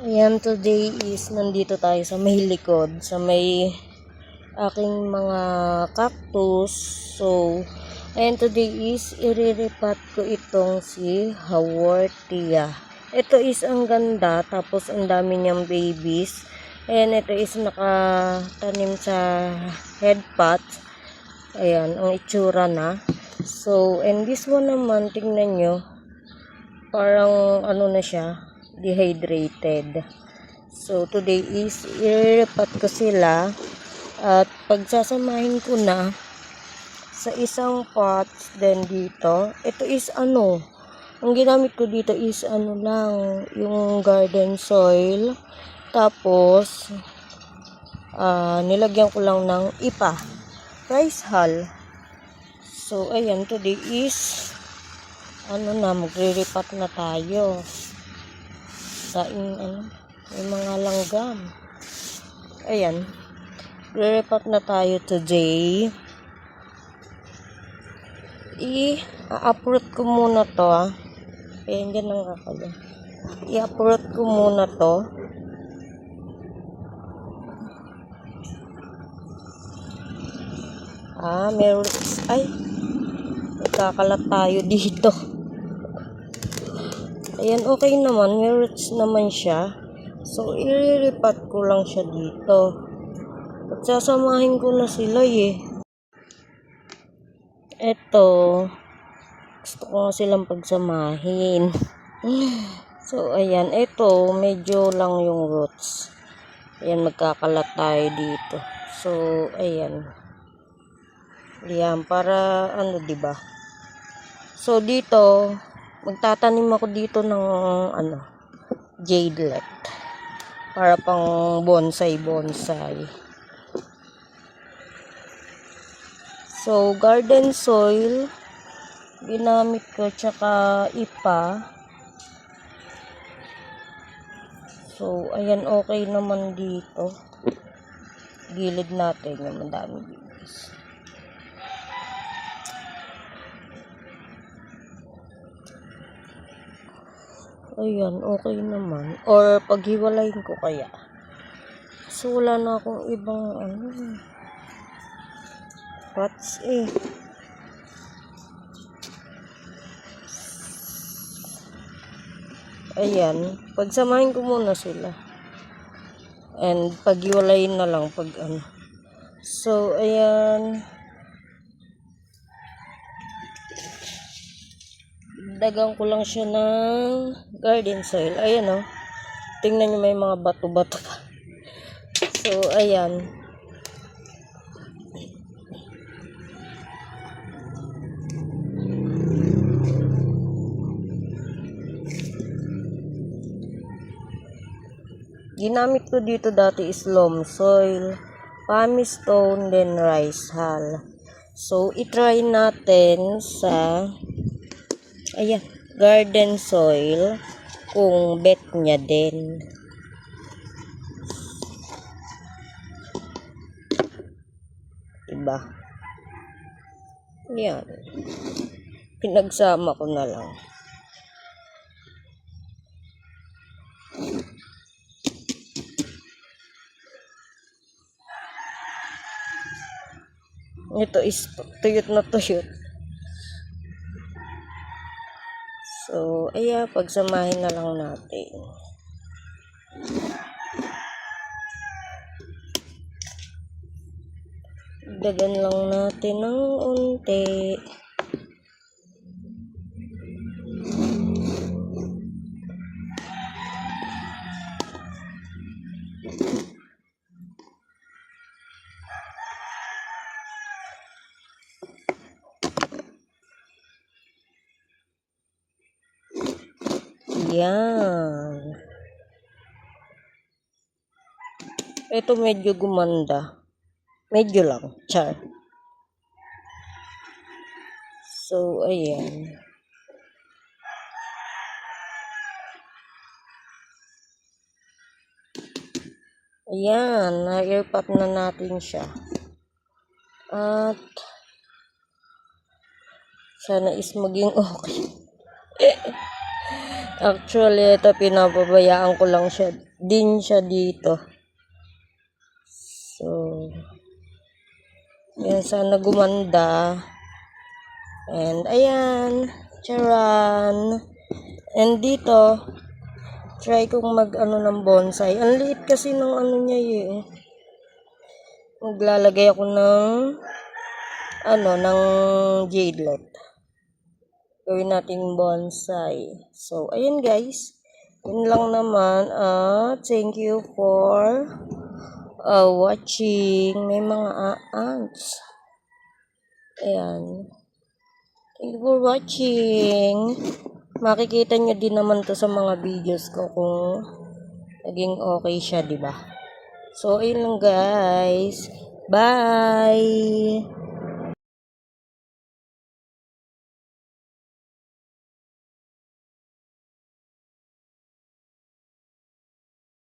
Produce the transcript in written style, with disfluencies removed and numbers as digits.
Ayan, today is nandito tayo sa may likod, sa may aking mga cactus. So, ayan, today is iriripat ko itong si Haworthia. Ito is ang ganda, tapos ang dami niyang babies. Ayan, ito is nakatanim sa headpot. Ayan, ang itsura na. So, and this one naman, tingnan nyo, parang ano na siya, dehydrated. So, today is irirepat ko sila at pagsasamahin ko na sa isang pot. Then dito, ito is ano, ang ginamit ko dito is ano lang, yung garden soil. Tapos, nilagyan ko lang ng ipa, rice hull. So, ayan, today is ano na, magre-repat na tayo. May mga langgam. Ayan. Magre-repat na tayo today. I-uproot ko muna to, Ayan, dyan lang ako. I-uproot ko muna to. Meron. Ay, nagkakalat tayo dito. Ayan, okay naman. May roots naman siya. So, iriripat ko lang siya dito. At sasamahin ko na sila Eto. Gusto ko nga silang pagsamahin. So, ayan. Eto, medyo lang yung roots. Ayan, magkakalat tayo dito. So, ayan. Ayan, para ano, diba? So, dito, magtatanim ako dito ng jadelet para pang bonsai. So, garden soil ginamit ko, tsaka ipa. So, ayan, okay naman dito. Gilid natin yung madami bibis. Ayan, okay naman. Or paghiwalayin ko kaya. So, wala na akong ibang pots Ayan, pagsamahin ko muna sila. And paghiwalayin na lang pag So, ayan. Dagang ko lang siya ng garden soil. Ayan tingnan nyo, may mga bato-bato pa. So, ayan. Ginamit ko dito dati is loam soil, pumice stone, then rice hull. So, itry natin sa garden soil kung bet niya din. Diba? Yan. Pinagsama ko na lang. Ito is tuyot na tuyot. So, pagsamahin na lang natin. Dagan lang natin ng unti. Yan. Ito medyo gumanda. Medyo lang. Char. So, ayan. Ayan. Na-airpot na natin siya. At sana is maging okay. Actually, ito pinapabayaan ko lang siya dito. So, yan, sana gumanda. And, ayan. Charan. And dito, try kong mag-ano ng bonsai. Ang liit kasi ng ano niya eh. Maglalagay ako ng jadelet. Gawin natin bonsai. So, ayan guys. Yun lang naman. Thank you for watching. May mga ants. Ayan. Thank you for watching. Makikita nyo din naman to sa mga videos ko kung naging okay siya, diba? So, ayun lang guys. Bye!